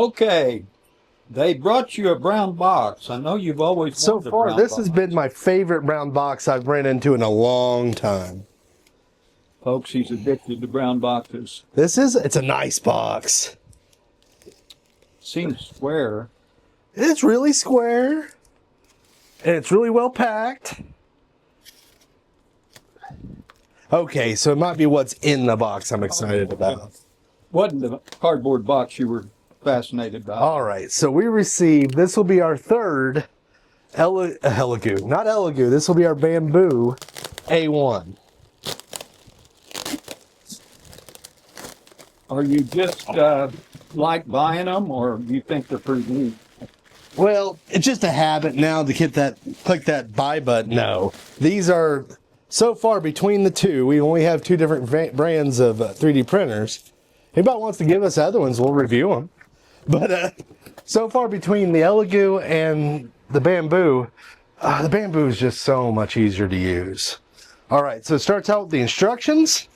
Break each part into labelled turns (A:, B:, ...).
A: Okay, they brought you a brown box. I know you've always
B: So
A: wanted a
B: far,
A: brown
B: this
A: box.
B: has been my favorite brown box I've ran into in a long time.
A: Folks, he's addicted to brown boxes.
B: It's a nice box.
A: Seems square.
B: It's really square. And it's really well packed. Okay, so it might be what's in the box I'm excited about.
A: Wasn't the cardboard box you were fascinated by?
B: All right, so we received, this will be our third elegoo. Not elegoo, this will be our Bambu A1.
A: Are you just like buying them, or do you think they're pretty neat?
B: Well, it's just a habit now to click that buy button. No, these are, so far between the two, we only have two different brands of 3D printers. Anybody wants to give us other ones, we'll review them. But so far between the elegoo and the Bambu is just so much easier to use. All right, so it starts out with the instructions.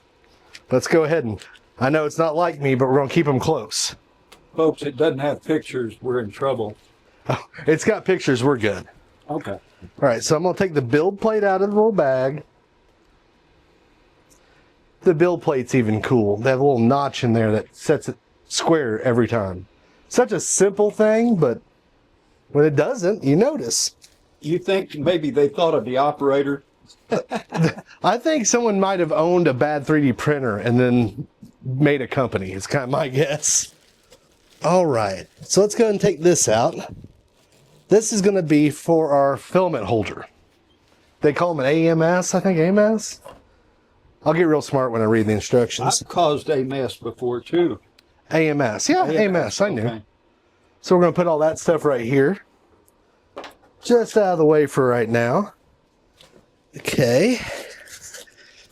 B: Let's go ahead and, I know it's not like me, but we're going to keep them close.
A: Folks, it doesn't have pictures. We're in trouble.
B: Oh, it's got pictures, we're good.
A: Okay.
B: All right, so I'm going to take the build plate out of the little bag. The build plate's even cool. They have a little notch in there that sets it square every time. Such a simple thing, but when it doesn't, you notice.
A: You think maybe they thought of the operator?
B: I think someone might have owned a bad 3D printer and then made a company. It's kind of my guess. All right, so let's go ahead and take this out. This is going to be for our filament holder. They call them an AMS, I think, AMS? I'll get real smart when I read the instructions.
A: I've caused a mess before, too.
B: AMS, yeah, AMS, I knew. Okay. So we're going to put all that stuff right here. Just out of the way for right now. Okay.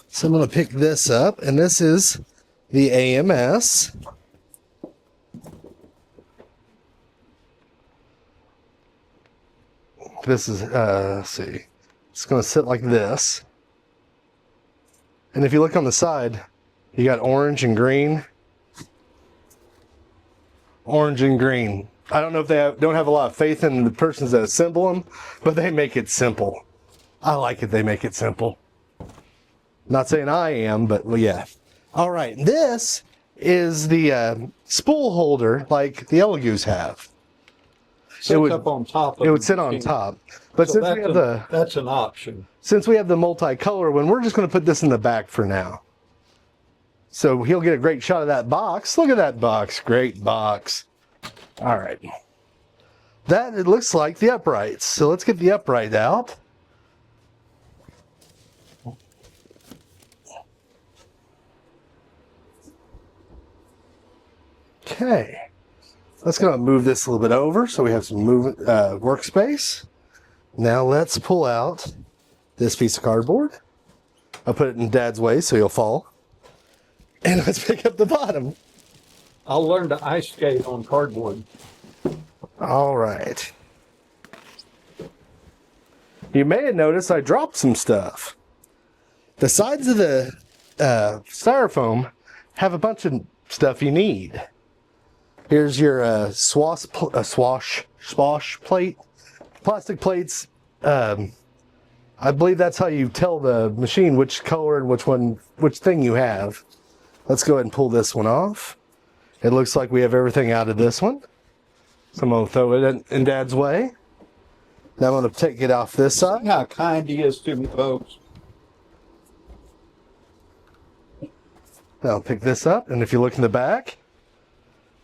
B: So I'm going to pick this up, and this is the AMS. This is, let's see. It's going to sit like this. And if you look on the side, you got orange and green. Orange and green. I don't know if they don't have a lot of faith in the persons that assemble them, but they make it simple. I like it, they make it simple. Not saying I am, but well, yeah. All right, this is the spool holder like the elegoos have.
A: It would up on top of
B: it would sit on top. But so since we have
A: that's an option.
B: Since we have the multicolor one, we're just going to put this in the back for now. So he'll get a great shot of that box. Look at that box. Great box. All right. That, it looks like the uprights. So let's get the upright out. Okay. Let's go and move this a little bit over so we have some movement workspace. Now let's pull out this piece of cardboard. I'll put it in Dad's way so he'll fall. And let's pick up the bottom.
A: I'll learn to ice skate on cardboard.
B: All right. You may have noticed I dropped some stuff. The sides of the styrofoam have a bunch of stuff you need. Here's your swash plate. Plastic plates. I believe that's how you tell the machine which color and which thing you have. Let's go ahead and pull this one off. It looks like we have everything out of this one. So I'm going to throw it in Dad's way. Now I'm going to take it off this side.
A: See how kind he is to me, folks.
B: Now I'll pick this up, and if you look in the back,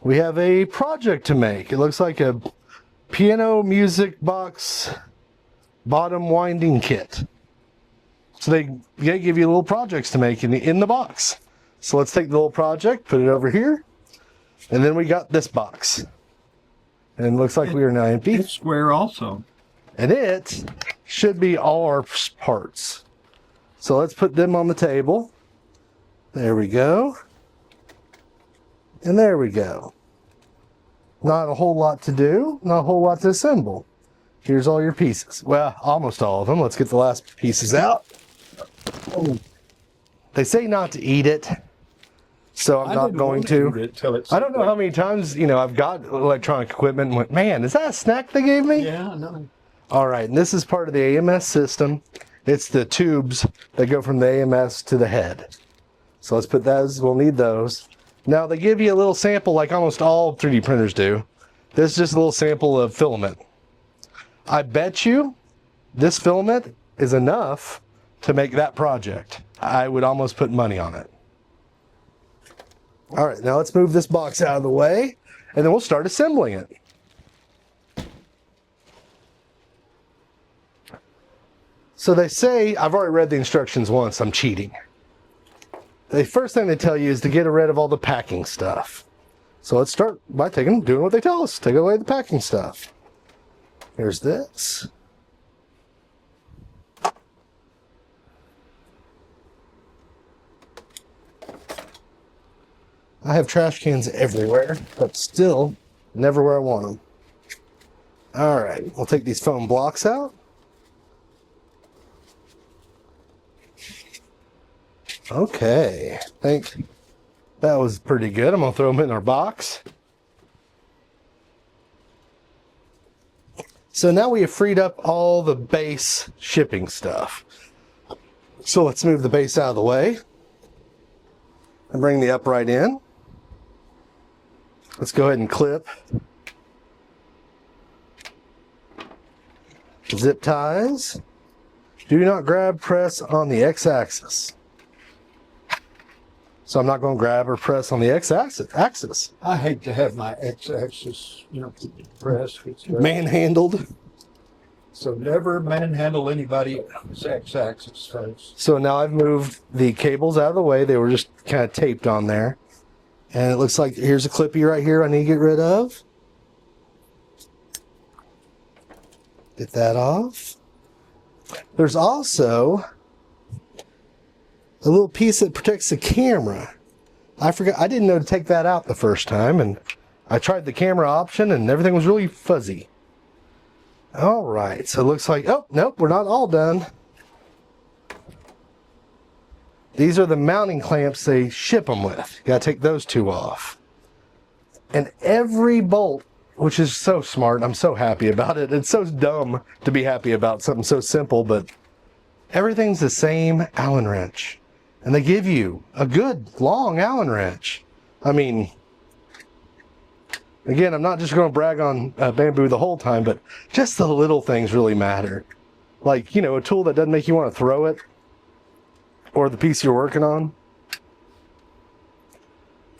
B: we have a project to make. It looks like a piano music box bottom winding kit. So they give you little projects to make in the box. So let's take the little project, put it over here, and then we got this box. And it looks like we are now empty.
A: It's square also.
B: And it should be all our parts. So let's put them on the table. There we go. And there we go. Not a whole lot to do, not a whole lot to assemble. Here's all your pieces. Well, almost all of them. Let's get the last pieces out. They say not to eat it. So I'm not going to. I don't know how many times, I've got electronic equipment and went, man, is that a snack they gave me?
A: Yeah, I know.
B: All right, and this is part of the AMS system. It's the tubes that go from the AMS to the head. So let's put those, we'll need those. Now they give you a little sample like almost all 3D printers do. This is just a little sample of filament. I bet you this filament is enough to make that project. I would almost put money on it. All right, now let's move this box out of the way and then we'll start assembling it. So they say, I've already read the instructions once, I'm cheating. The first thing they tell you is to get rid of all the packing stuff. So let's start by doing what they tell us. Take away the packing stuff. Here's this. I have trash cans everywhere, but still never where I want them. All right, we'll take these foam blocks out. Okay, I think that was pretty good. I'm gonna throw them in our box. So now we have freed up all the base shipping stuff. So let's move the base out of the way and bring the upright in. Let's go ahead and clip zip ties. Do not grab press on the x-axis. So I'm not going to grab or press on the x-axis.
A: I hate to have my x-axis, pressed.
B: Manhandled.
A: So never manhandle anybody's x-axis, folks.
B: So now I've moved the cables out of the way. They were just kind of taped on there. And it looks like here's a clippy right here I need to get rid of. Get that off. There's also a little piece that protects the camera. I forgot, I didn't know to take that out the first time, and I tried the camera option and everything was really fuzzy. All right, so it looks like, oh, nope, we're not all done. These are the mounting clamps they ship them with. You gotta take those two off. And every bolt, which is so smart, I'm so happy about it. It's so dumb to be happy about something so simple, but everything's the same Allen wrench. And they give you a good, long Allen wrench. I mean, again, I'm not just going to brag on Bambu the whole time, but just the little things really matter. Like, a tool that doesn't make you want to throw it, or the piece you're working on.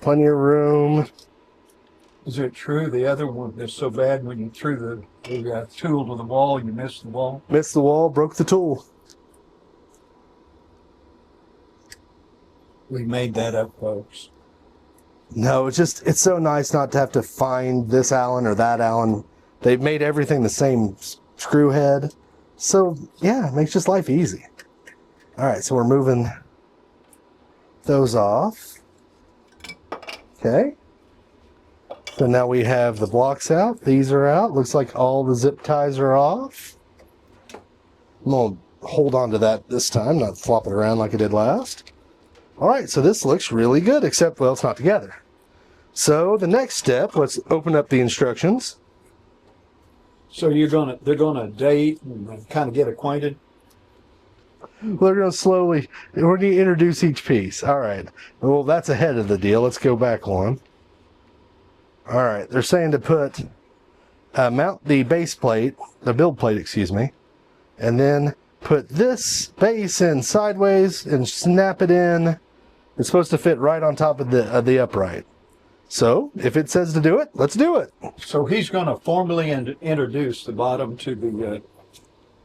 B: Plenty of room.
A: Is it true the other one is so bad when you threw the tool to the wall, you missed the wall?
B: Missed the wall, broke the tool.
A: We made that up, folks.
B: No, it's so nice not to have to find this Allen or that Allen. They've made everything the same screw head. So, yeah, it makes just life easy. All right, so we're moving those off. Okay. So now we have the blocks out. These are out. Looks like all the zip ties are off. I'm going to hold on to that this time, not flop it around like I did last. All right, so this looks really good, except, well, it's not together. So the next step, let's open up the instructions.
A: So they're gonna date and kind of get acquainted.
B: We're going to slowly, we're going to introduce each piece. All right. Well, that's ahead of the deal. Let's go back one. All right. They're saying to mount the base plate, the build plate, excuse me, and then put this base in sideways and snap it in. It's supposed to fit right on top of the upright. So if it says to do it, let's do it.
A: So he's going to formally introduce the bottom to the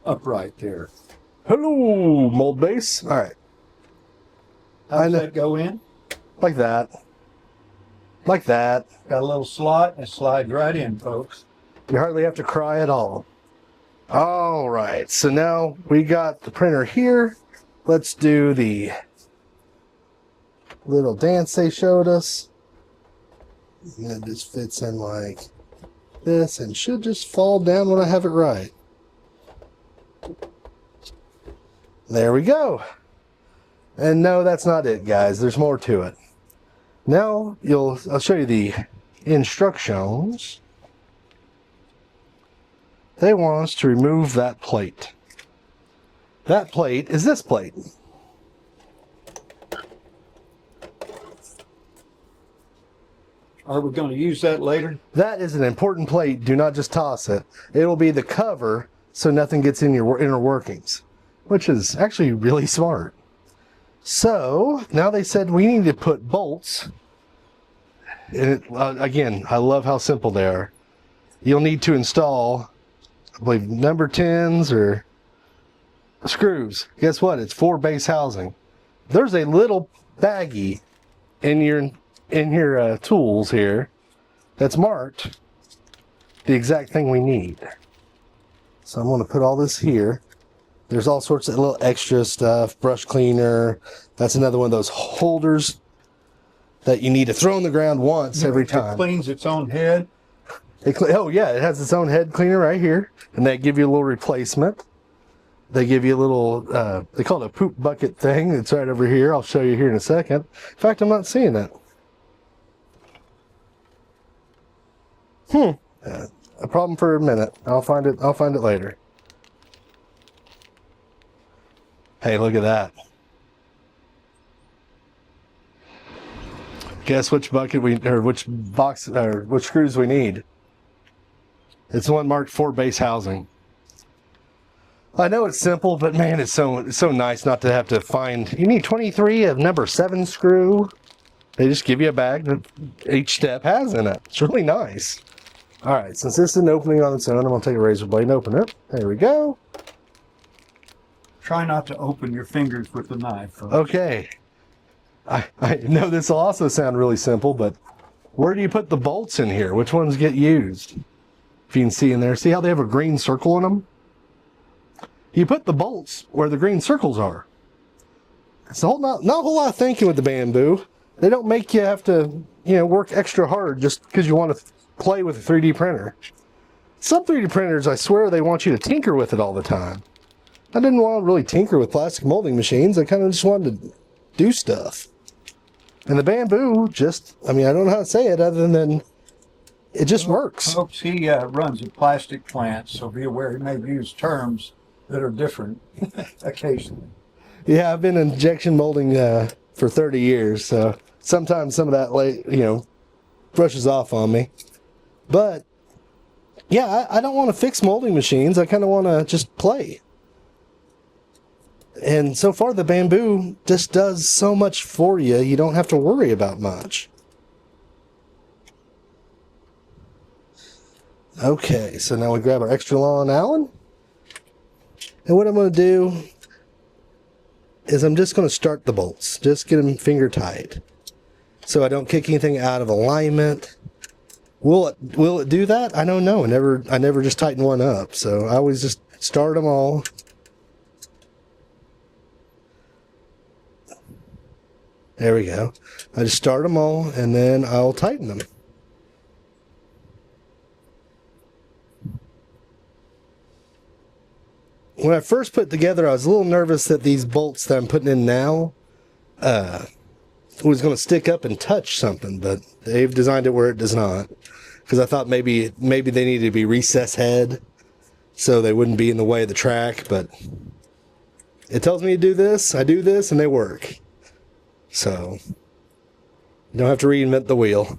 A: upright there.
B: Hello, mold base. All right.
A: How does that go in?
B: Like that. Like that.
A: Got a little slot and it slides right in, folks.
B: You hardly have to cry at all. All right. So now we got the printer here. Let's do the little dance they showed us. And it just fits in like this and should just fall down when I have it right. There we go. And no, that's not it, guys. There's more to it. Now I'll show you the instructions. They want us to remove that plate. That plate is this plate.
A: Are we going to use that later?
B: That is an important plate. Do not just toss it. It will be the cover so nothing gets in your inner workings, which is actually really smart. So now they said we need to put bolts. And again, I love how simple they are. You'll need to install, I believe, number 10s or screws. Guess what? It's 4 base housing. There's a little baggie in your tools here that's marked the exact thing we need. So I'm going to put all this here. There's all sorts of little extra stuff, brush cleaner. That's another one of those holders that you need to throw on the ground once every time.
A: It cleans its own head.
B: Oh yeah, it has its own head cleaner right here, and they give you a little replacement. They give you a little, they call it a poop bucket thing. It's right over here. I'll show you here in a second. In fact, I'm not seeing it. A problem for a minute. I'll find it later. Hey, look at that. Guess which bucket which box, or which screws we need. It's the one marked 4 base housing. I know it's simple, but man, it's so nice not to have to find. You need 23 of number 7 screw. They just give you a bag that each step has in it. It's really nice. All right, since this is an opening on its own, I'm going to take a razor blade and open it. There we go.
A: Try not to open your fingers with the knife, folks.
B: Okay. I know this will also sound really simple, but where do you put the bolts in here? Which ones get used? If you can see in there, see how they have a green circle in them? You put the bolts where the green circles are. It's not a whole lot of thinking with the Bambu. They don't make you have to, work extra hard just because you want to play with a 3D printer. Some 3D printers, I swear, they want you to tinker with it all the time. I didn't want to really tinker with plastic molding machines. I kind of just wanted to do stuff. And the Bambu I don't know how to say it other than it just works.
A: Folks, he runs a plastic plant, so be aware he may use terms that are different occasionally.
B: Yeah, I've been in injection molding for 30 years, so sometimes some of that, brushes off on me. But, yeah, I don't want to fix molding machines. I kind of want to just play. And so far, the Bambu just does so much for you, you don't have to worry about much. Okay, so now we grab our extra long Allen. And what I'm going to do is I'm just going to start the bolts. Just get them finger tight, so I don't kick anything out of alignment. Will it do that? I don't know. I never just tighten one up, so I always just start them all. There we go. I just start them all, and then I'll tighten them. When I first put it together, I was a little nervous that these bolts that I'm putting in now was going to stick up and touch something, but they've designed it where it does not. Because I thought maybe they needed to be recess head, so they wouldn't be in the way of the track, but it tells me to do this, I do this, and they work. So, you don't have to reinvent the wheel.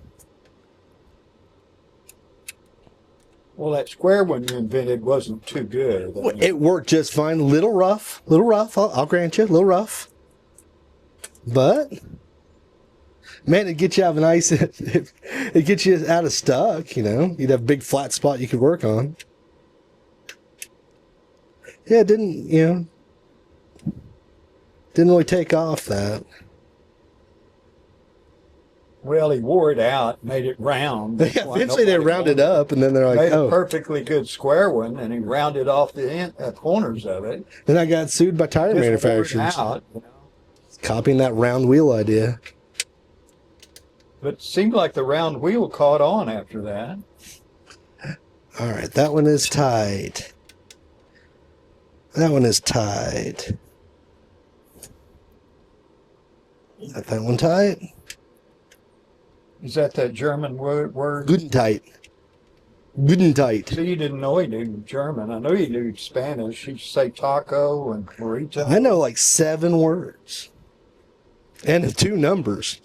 A: Well, that square one you invented wasn't too good.
B: It worked just fine. Little rough. I'll grant you, a little rough. But, man, it'd get you out of an ice. It gets you out of stuck, You'd have a big flat spot you could work on. Yeah, it didn't really take off that.
A: Well, he wore it out, made it round.
B: Yeah, eventually they rounded up, and then they're like,
A: made a perfectly good square one, and he rounded off the corners of it.
B: Then I got sued by tire manufacturers.
A: Out,
B: Copying that round wheel idea.
A: But it seemed like the round wheel caught on after that.
B: All right, that one is tight. That one is tight. Got that one tight.
A: Is that German word?
B: Good and tight. Good and tight.
A: So you didn't know he knew German. I know you knew Spanish. You say taco and burrito.
B: I know like 7 words. And 2 numbers.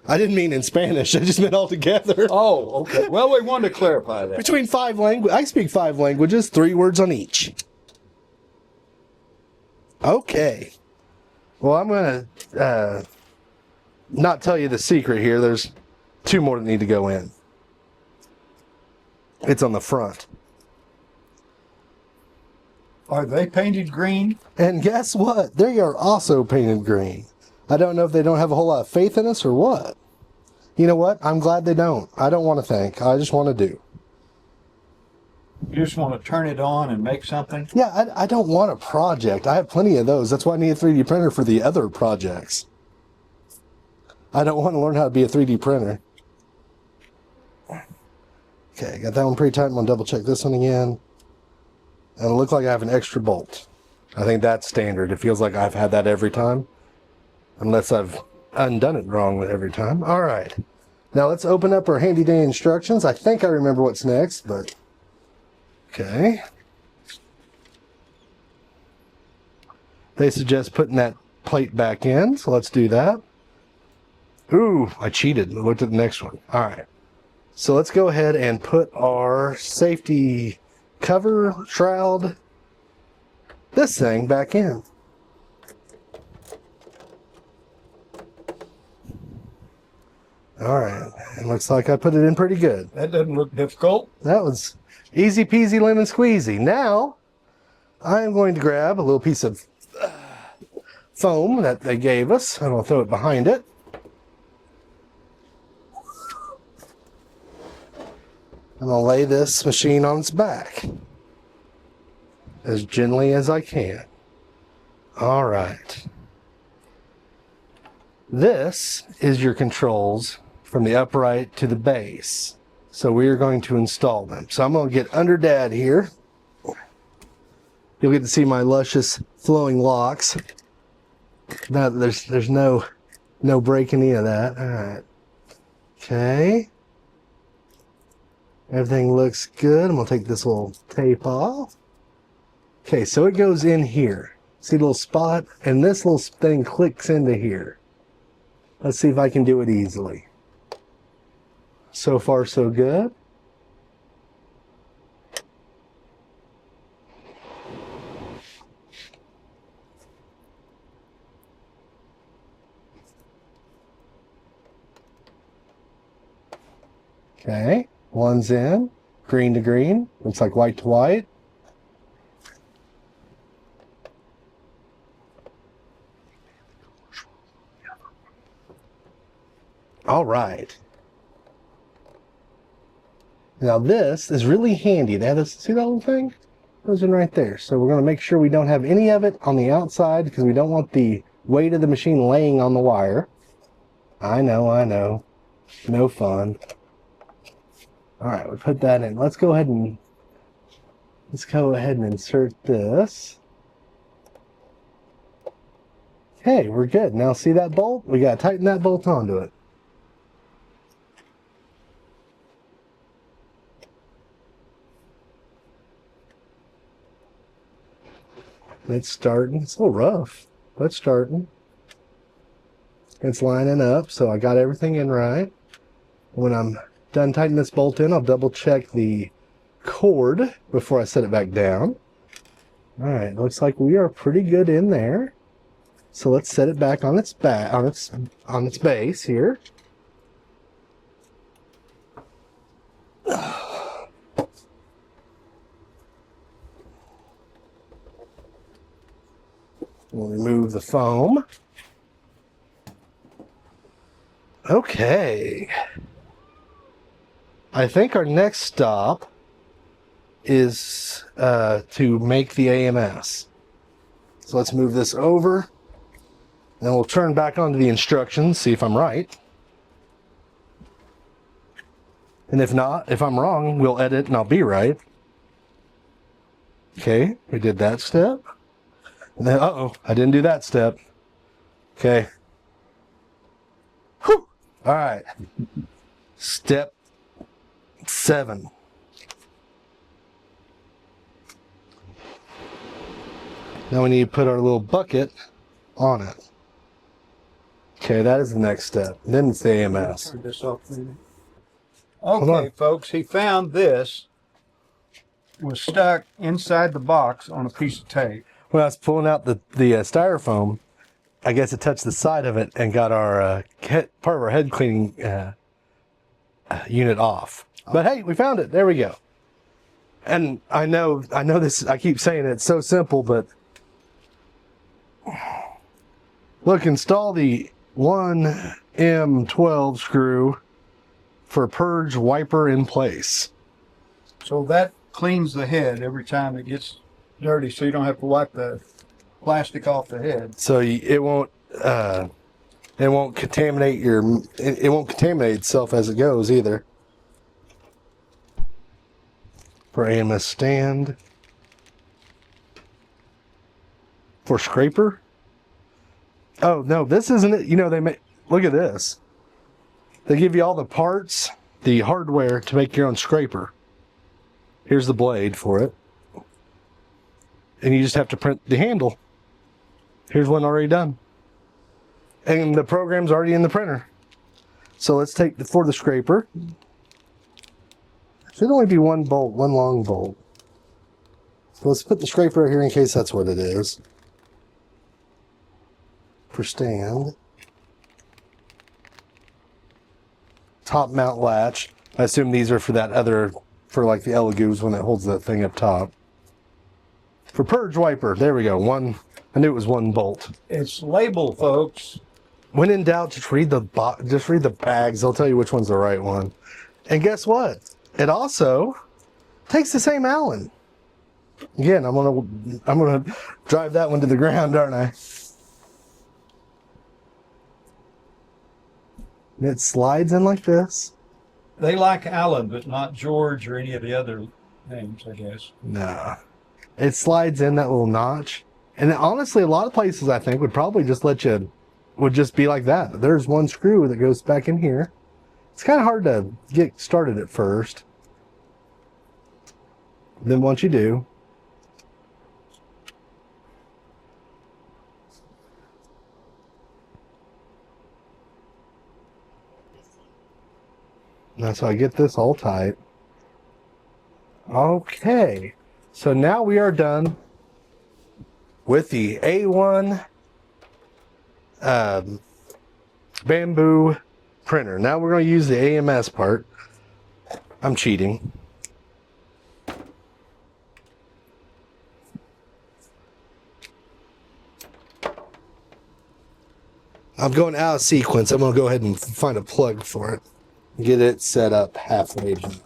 B: I didn't mean in Spanish. I just meant all together.
A: Oh, okay. Well, we wanted to clarify that.
B: Between 5 languages. I speak 5 languages, 3 words on each. Okay. Well, I'm going to not tell you the secret here. There's 2 more that need to go in. It's on the front.
A: Are they painted green?
B: And guess what? They are also painted green. I don't know if they don't have a whole lot of faith in us or what. You know what? I'm glad they don't. I don't want to think. I just want to do.
A: You just want to turn it on and make something?
B: Yeah, I don't want a project. I have plenty of those. That's why I need a 3D printer for the other projects. I don't want to learn how to be a 3D printer. Okay, got that one pretty tight. I'm going to double check this one again. And it looks like I have an extra bolt. I think that's standard. It feels like I've had that every time. Unless I've undone it wrong every time. All right. Now let's open up our handy dandy instructions. I think I remember what's next, but... Okay. They suggest putting that plate back in, so let's do that. Ooh, I cheated. I looked at the next one. All right. So let's go ahead and put our safety cover, shroud, this thing back in. All right. It looks like I put it in pretty good.
A: That doesn't look difficult.
B: That was easy peasy lemon squeezy. Now, I am going to grab a little piece of foam that they gave us. I'm going to throw it behind it. I'm going to lay this machine on its back as gently as I can. All right. This is your controls from the upright to the base. So we are going to install them. So I'm going to get under Dad here. You'll get to see my luscious flowing locks. Now there's no breaking any of that. All right. Okay. Everything looks good. I'm going to take this little tape off. Okay, so it goes in here. See the little spot? And this little thing clicks into here. Let's see if I can do it easily. So far, so good. Okay, one's in. Green to green. Looks like white to white. All right. Now this is really handy. They have this, see that little thing? Goes in right there. So we're going to make sure we don't have any of it on the outside because we don't want the weight of the machine laying on the wire. I know. No fun. All right, we put that in. Let's go ahead and insert this. Okay, we're good. Now see that bolt? We got to tighten that bolt onto it. It's starting. It's a little rough, but it's starting. It's lining up, so I got everything in right. When I'm done tightening this bolt in, I'll double check the cord before I set it back down. All right, looks like we are pretty good in there. So let's set it back on its base here. We'll remove the foam. Okay. I think our next stop is to make the AMS. So let's move this over. Then we'll turn back onto the instructions, see if I'm right. And if not, if I'm wrong, we'll edit and I'll be right. Okay, we did that step. And then, I didn't do that step. Okay. Whew. All right. Step 7. Now we need to put our little bucket on it. Okay, that is the next step. Then it's the AMS.
A: Turn this off, maybe.
B: on.
A: Okay, folks, he found this was stuck inside the box on a piece of tape.
B: When I was pulling out the styrofoam, I guess it touched the side of it and got our part of our head cleaning unit off. But hey, we found it. There we go. And I know this. I keep saying it's so simple, but look, install the 1M12 screw for purge wiper in place.
A: So that cleans the head every time it gets dirty, so you don't have to wipe the plastic off the head.
B: So it won't contaminate it won't contaminate itself as it goes either. For AMS stand. For scraper. Oh no, this isn't it. You know, look at this. They give you all the parts, the hardware to make your own scraper. Here's the blade for it. And you just have to print the handle. Here's one already done. And the program's already in the printer. So let's take for the scraper. Should only be one bolt, one long bolt. So let's put the scraper right here in case that's what it is. For stand. Top mount latch. I assume these are for that other, for like the elegoos when it holds that thing up top. For purge wiper, there we go. One, I knew it was one bolt.
A: It's labeled, folks.
B: When in doubt, just read the bags. They'll tell you which one's the right one. And guess what? It also takes the same Allen. Again, I'm gonna drive that one to the ground, aren't I? And it slides in like this.
A: They like Alan, but not George or any of the other names, I guess.
B: No. It slides in that little notch. And honestly, a lot of places I think would probably just would just be like that. There's one screw that goes back in here. It's kind of hard to get started at first. Then once you do, that's how I get this all tight. Okay, so now we are done with the A1 Bambu printer. Now we're going to use the AMS part. I'm cheating. I'm going out of sequence. I'm going to go ahead and find a plug for it. Get it set up halfway done.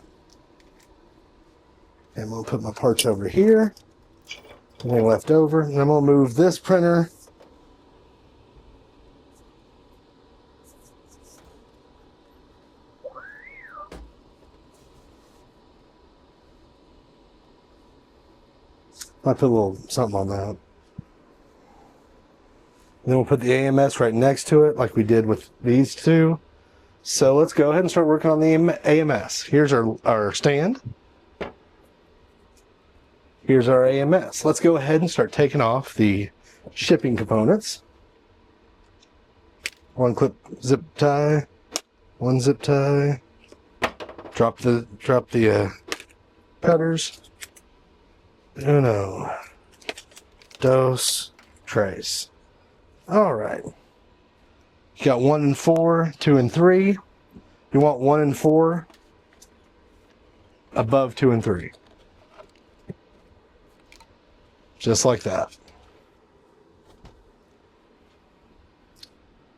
B: And I'm going to put my parts over here. Anything left over. And I'm going to move this printer I put a little something on that. And then we'll put the AMS right next to it like we did with these two. So let's go ahead and start working on the AMS. Here's our stand. Here's our AMS. Let's go ahead and start taking off the shipping components. One clip zip tie, one zip tie. Drop the cutters. Uno, dos, tres. All right. You got 1 and 4, 2 and 3. You want 1 and 4 above 2 and 3. Just like that.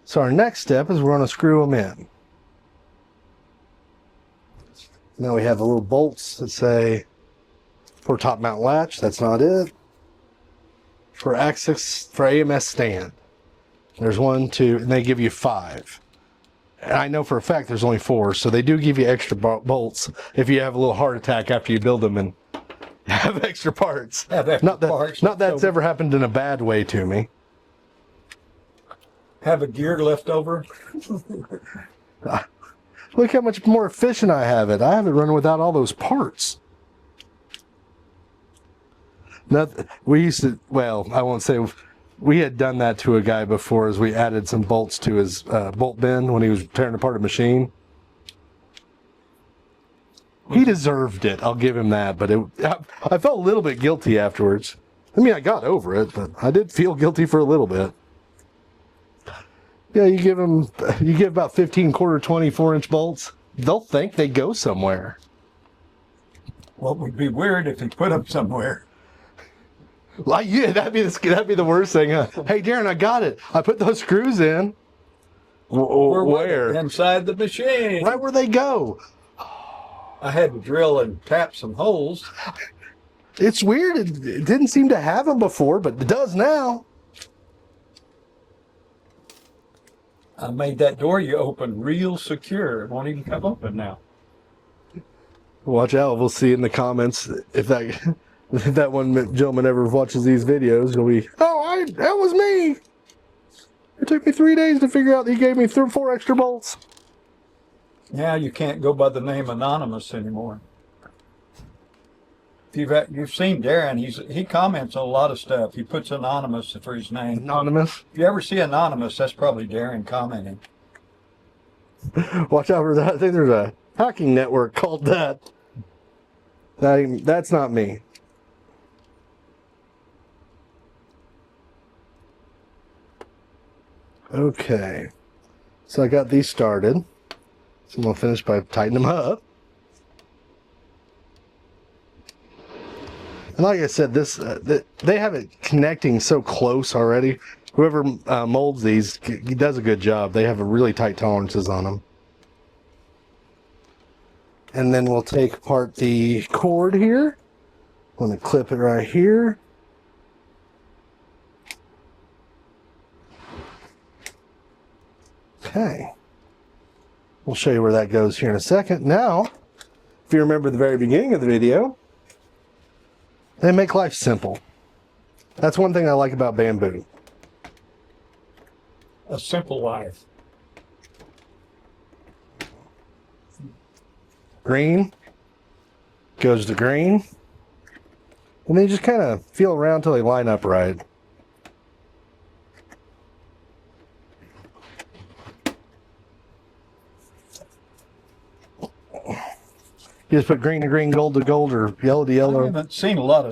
B: So our next step is we're going to screw them in. Now we have the little bolts that say for top mount latch. That's not it. For access, for AMS stand. There's 1, 2, and they give you 5. And I know for a fact there's only 4, so they do give you extra bolts if you have a little heart attack after you build them and have extra parts. Not that's ever happened in a bad way to me.
A: Have a gear left over?
B: Look how much more efficient I have it. I have it running without all those parts. We used to, well, I won't say, we had done that to a guy before as we added some bolts to his bolt bin when he was tearing apart a machine. He deserved it, I'll give him that, but I felt a little bit guilty afterwards. I mean, I got over it, but I did feel guilty for a little bit. Yeah, you give about 15 quarter 24-inch bolts, they'll think they go somewhere.
A: What would be weird if he put them somewhere?
B: Like, yeah, that'd be the worst thing. Huh? Hey, Darren, I got it. I put those screws in. Where?
A: Inside the machine.
B: Right where they go.
A: I had to drill and tap some holes.
B: It's weird. It didn't seem to have them before, but it does now.
A: I made that door you open real secure. It won't even come open now.
B: Watch out. We'll see in the comments if that one gentleman ever watches these videos. He'll be, that was me. It took me 3 days to figure out that he gave me 4 extra bolts.
A: Now you can't go by the name Anonymous anymore. You've seen Darren, he comments on a lot of stuff. He puts Anonymous for his name.
B: Anonymous?
A: If you ever see Anonymous, that's probably Darren commenting.
B: Watch out for that. I think there's a hacking network called that. That's not me. Okay. So I got these started. So I'm going to finish by tightening them up. And like I said, they have it connecting so close already. Whoever molds these, he does a good job. They have a really tight tolerances on them. And then we'll take apart the cord here. I'm going to clip it right here. Okay. We'll show you where that goes here in a second. Now, if you remember the very beginning of the video, they make life simple. That's one thing I like about Bambu.
A: A simple life.
B: Green goes to green. And then you just kind of feel around until they line up right. You just put green to green, gold to gold, or yellow to yellow.
A: I haven't seen a lot of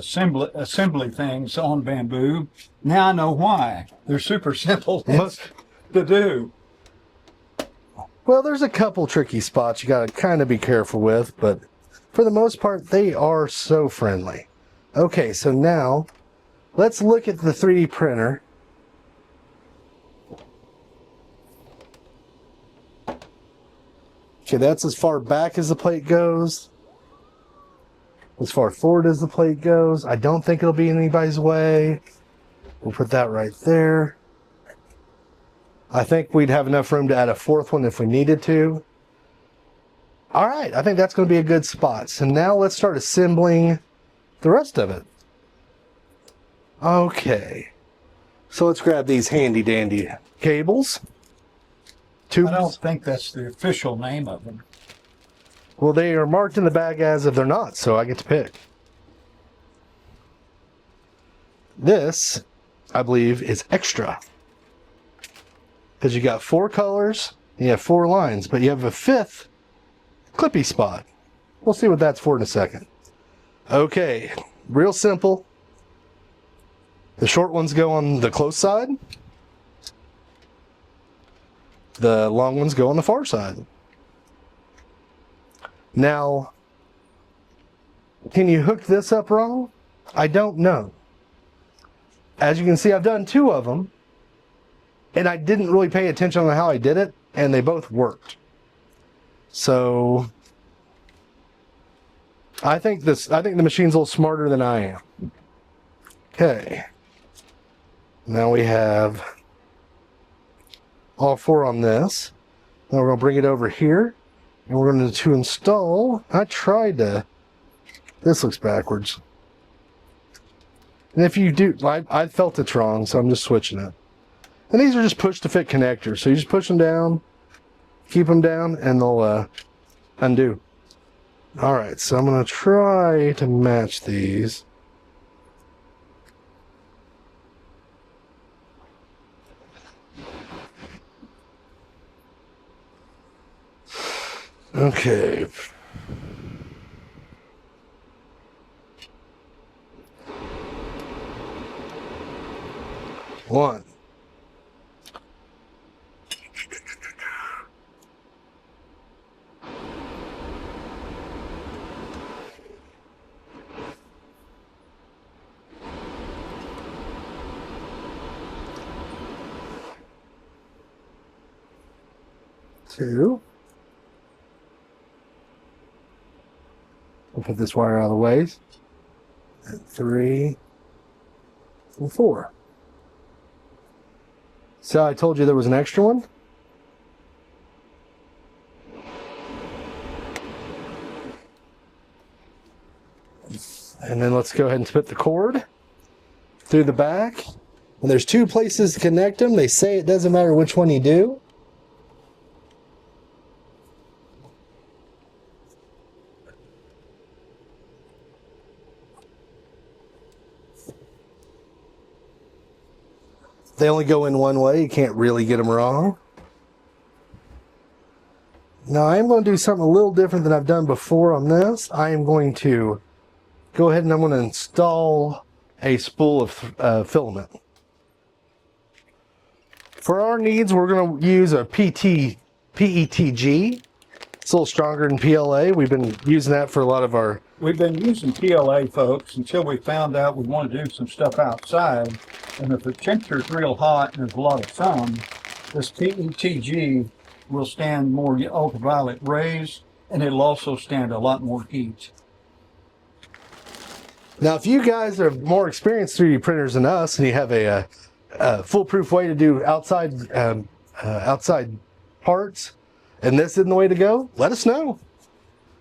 A: assembly things on Bambu. Now I know why. They're super simple to do.
B: Well, there's a couple tricky spots you got to kind of be careful with, but for the most part, they are so friendly. Okay, so now let's look at the 3D printer. Okay, that's as far back as the plate goes. As far forward as the plate goes. I don't think it'll be in anybody's way. We'll put that right there. I think we'd have enough room to add a 4th one if we needed to. All right, I think that's going to be a good spot. So now let's start assembling the rest of it. Okay. So let's grab these handy dandy cables.
A: I don't think that's the official name of them.
B: Well, they are marked in the bag as if they're not, so I get to pick. This, I believe, is extra. Because you got 4 colors, and you have 4 lines, but you have a 5th clippy spot. We'll see what that's for in a second. Okay, real simple. The short ones go on the close side. The long ones go on the far side. Now, can you hook this up wrong? I don't know. As you can see, I've done 2 of them, and I didn't really pay attention on how I did it, and they both worked. So, I think the machine's a little smarter than I am. Okay. Now we have all 4 on this. Now we're going to bring it over here, and we're going to install. This looks backwards. And if you do, I felt it's wrong, so I'm just switching it. And these are just push to fit connectors, so you just push them down, keep them down, and they'll undo. All right, so I'm going to try to match these. Okay. One. Two. I'll put this wire out of the way. And 3 and 4. So I told you there was an extra one? And then let's go ahead and put the cord through the back. And there's 2 places to connect them. They say it doesn't matter which one you do. They only go in one way. You can't really get them wrong. Now I am going to do something a little different than I've done before on this. I am going to go ahead and I'm going to install a spool of filament. For our needs, we're going to use a PETG. It's a little stronger than PLA. We've been using that for a lot of our...
A: We've been using PLA, folks, until we found out we want to do some stuff outside. And if the temperature's real hot and there's a lot of sun, this PETG will stand more ultraviolet rays, and it'll also stand a lot more heat.
B: Now, if you guys are more experienced 3D printers than us, and you have a foolproof way to do outside parts, and this isn't the way to go, let us know.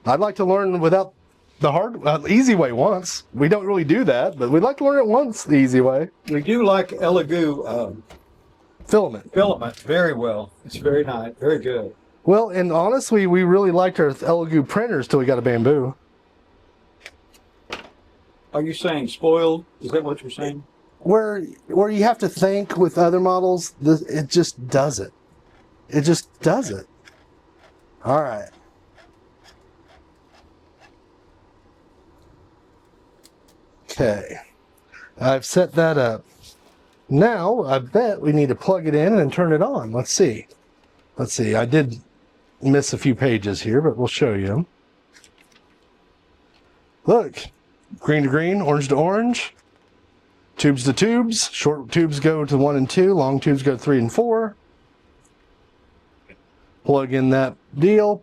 B: I'd like to learn without the hard, easy way once. We don't really do that, but we'd like to learn it once the easy way.
A: We do like elegoo filament very well. It's very nice, very good.
B: Well, and honestly, we really liked our elegoo printers till we got a Bambu.
A: Are you saying spoiled? Is that what you're saying?
B: Where you have to think with other models, it just does it. It just does it. All right. Okay. I've set that up. Now, I bet we need to plug it in and turn it on. Let's see. Let's see. I did miss a few pages here, but we'll show you them. Look. Green to green, orange to orange. Tubes to tubes. Short tubes go to 1 and 2. Long tubes go to 3 and 4. Plug in that deal.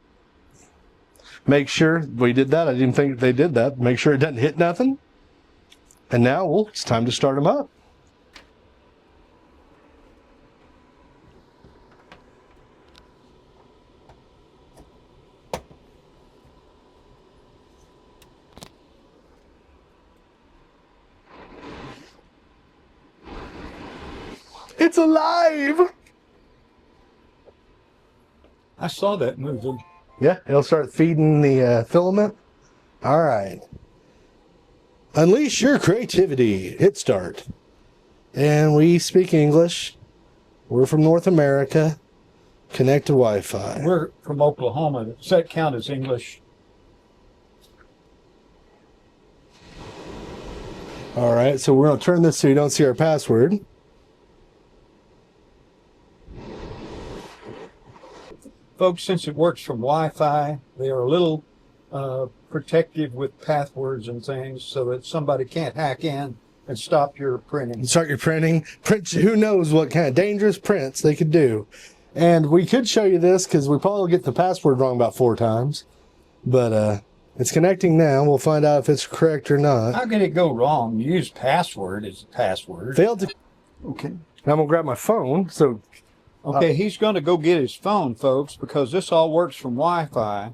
B: Make sure we did that. I didn't think they did that. Make sure it doesn't hit nothing. And now, it's time to start them up. It's alive!
A: I saw that moving.
B: Yeah, it'll start feeding the filament. All right. Unleash your creativity. Hit start. And we speak English. We're from North America. Connect to Wi-Fi.
A: We're from Oklahoma. Does that count as English?
B: All right, so we're going to turn this so you don't see our password.
A: Folks, since it works from Wi-Fi, they are a little protective with passwords and things so that somebody can't hack in and stop your printing.
B: Start your printing. Print, who knows what kind of dangerous prints they could do. And we could show you this because we probably get the password wrong about 4 times. But it's connecting now. We'll find out if it's correct or not.
A: How can it go wrong? You use password as a password.
B: Failed to...
A: Okay.
B: Now I'm going to grab my phone. So...
A: Okay, he's going to go get his phone, folks, because this all works from Wi-Fi.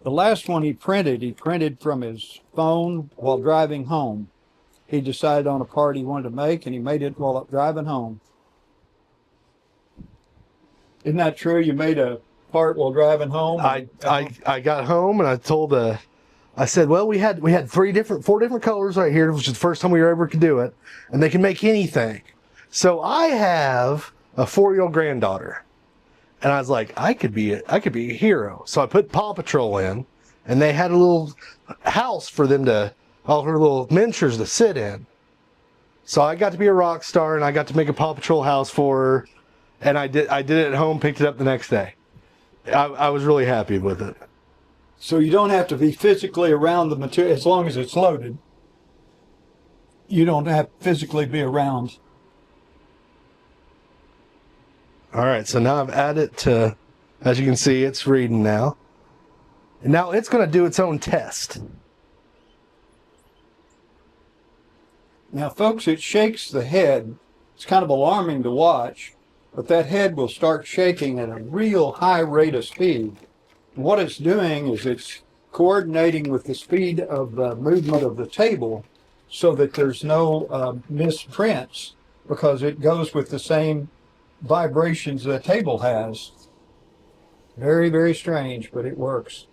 A: The last one he printed from his phone while driving home. He decided on a part he wanted to make, and he made it while driving home. Isn't that true? You made a part while driving home?
B: I got home and I said, well, we had 4 different colors right here, which is the first time we were ever could do it, and they can make anything. So I have a 4-year-old granddaughter, and I was like, I could be a hero. So I put Paw Patrol in, and they had a little house for them to, all her little miniatures to sit in. So I got to be a rock star, and I got to make a Paw Patrol house for her, and I did it at home, picked it up the next day. I was really happy with it.
A: So you don't have to be physically around the material as long as it's loaded. You don't have to physically be around.
B: All right, so now I've added to, as you can see, it's reading now. And now it's going to do its own test.
A: Now, folks, it shakes the head. It's kind of alarming to watch, but that head will start shaking at a real high rate of speed. What it's doing is it's coordinating with the speed of the movement of the table so that there's no misprints, because it goes with the same vibrations the table has. Very, very strange, but it works.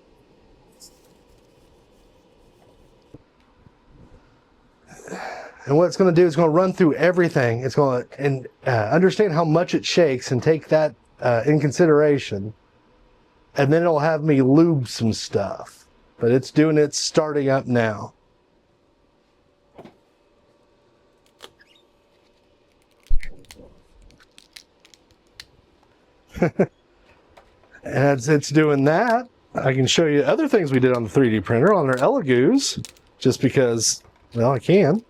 B: And what it's going to do is going to run through everything. It's going to understand how much it shakes and take that in consideration. And then it'll have me lube some stuff. But it's doing its starting up now. And as it's doing that, I can show you other things we did on the 3D printer on our elegoos. Just because, well, I can.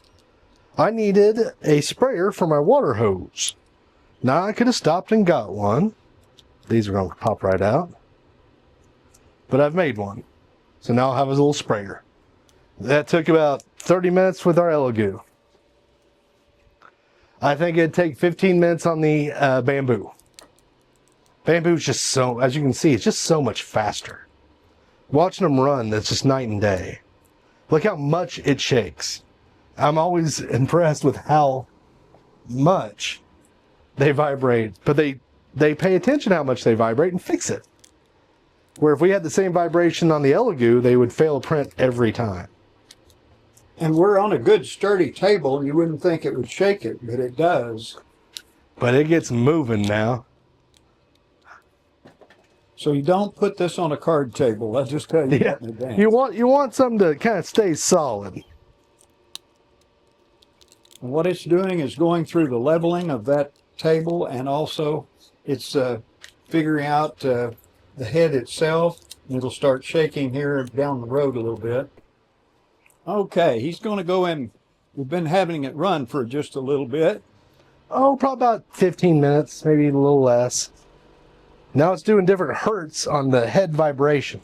B: I needed a sprayer for my water hose. Now I could have stopped and got one. These are going to pop right out. But I've made one. So now I'll have a little sprayer. That took about 30 minutes with our elegoo. I think it'd take 15 minutes on the Bambu. Bambu's just so, as you can see, it's just so much faster. Watching them run, that's just night and day. Look how much it shakes. I'm always impressed with how much they vibrate, but they pay attention how much they vibrate and fix it. Where if we had the same vibration on the elegoo, they would fail a print every time.
A: And we're on a good sturdy table. You wouldn't think it would shake it, but it does.
B: But it gets moving now.
A: So you don't put this on a card table. I'll just tell you that in advance.
B: You want something to kind of stay solid.
A: And what it's doing is going through the leveling of that table, and also it's figuring out the head itself. It'll start shaking here down the road a little bit. Okay, he's going to go in. We've been having it run for just a little bit.
B: Oh, probably about 15 minutes, maybe a little less. Now it's doing different hertz on the head vibration.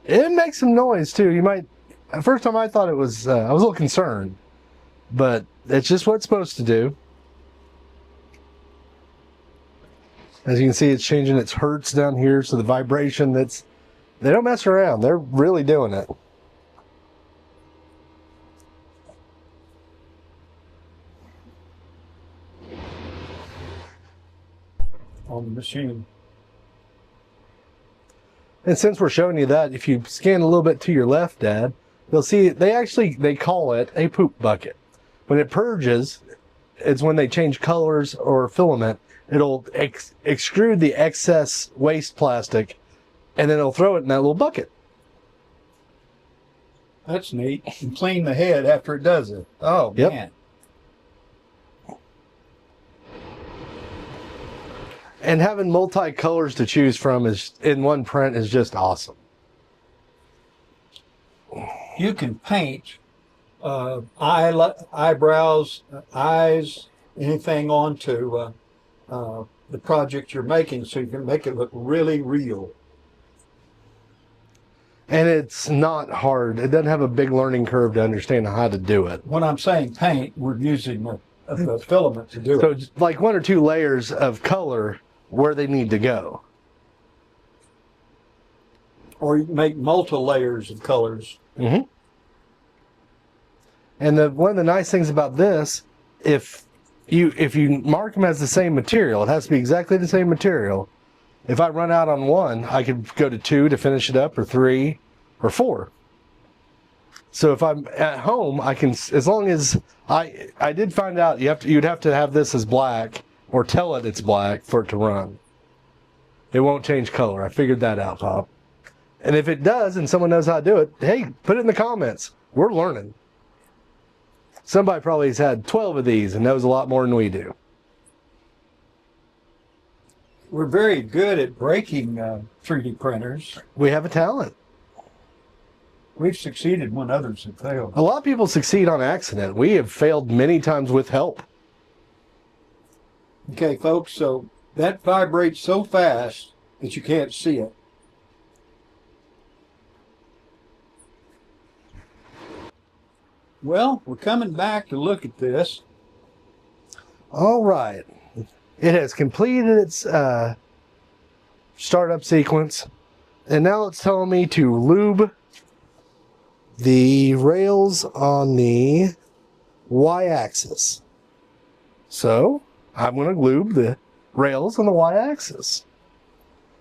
B: It makes some noise too. You might, at first time I thought it was, I was a little concerned, but it's just what it's supposed to do. As you can see, it's changing its hertz down here, so the vibration they don't mess around. They're really doing it.
A: On the machine.
B: And since we're showing you that, if you scan a little bit to your left, Dad, you'll see they call it a poop bucket. When it purges, it's when they change colors or filament. It'll extrude the excess waste plastic, and then it'll throw it in that little bucket.
A: That's neat. And clean the head after it does it. Oh,
B: yep.
A: Man.
B: And having multi-colors to choose from in one print is just awesome.
A: You can paint eyebrows, eyes, anything onto the project you're making, so you can make it look really real.
B: And it's not hard. It doesn't have a big learning curve to understand how to do it.
A: When I'm saying paint, we're using the filament to do
B: So
A: it.
B: just like 1 or 2 layers of color where they need to go.
A: Or you make multiple layers of colors.
B: Mm-hmm. And one of the nice things about this, if if you mark them as the same material, it has to be exactly the same material. If I run out on one, I could go to 2 to finish it up, or 3, or 4. So if I'm at home, I can, as long as I did find out you'd have to have this as black or tell it it's black for it to run. It won't change color. I figured that out, Pop. And if it does and someone knows how to do it, hey, put it in the comments. We're learning. Somebody probably has had 12 of these and knows a lot more than we do.
A: We're very good at breaking 3D printers.
B: We have a talent.
A: We've succeeded when others have failed.
B: A lot of people succeed on accident. We have failed many times with help.
A: Okay, folks, so that vibrates so fast that you can't see it. Well, we're coming back to look at this.
B: All right. It has completed its startup sequence. And now it's telling me to lube the rails on the y-axis. So I'm going to lube the rails on the y-axis.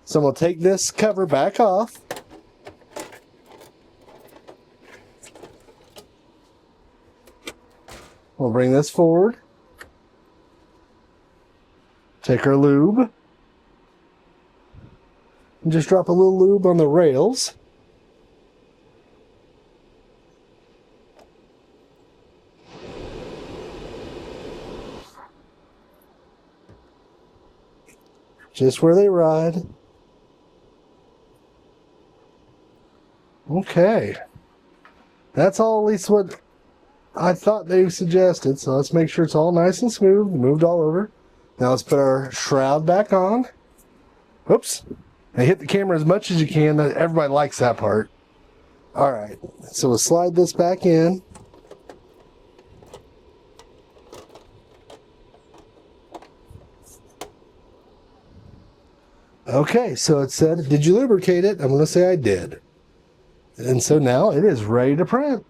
B: So I'm going to take this cover back off. We'll bring this forward. Take our lube. And just drop a little lube on the rails. Just where they ride. Okay. That's all, at least what I thought they suggested. So let's make sure it's all nice and smooth, moved all over. Now let's put our shroud back on. Oops. And hit the camera as much as you can. Everybody likes that part. All right. So we'll slide this back in. Okay, so it said, did you lubricate it? I'm going to say I did. And so now it is ready to print.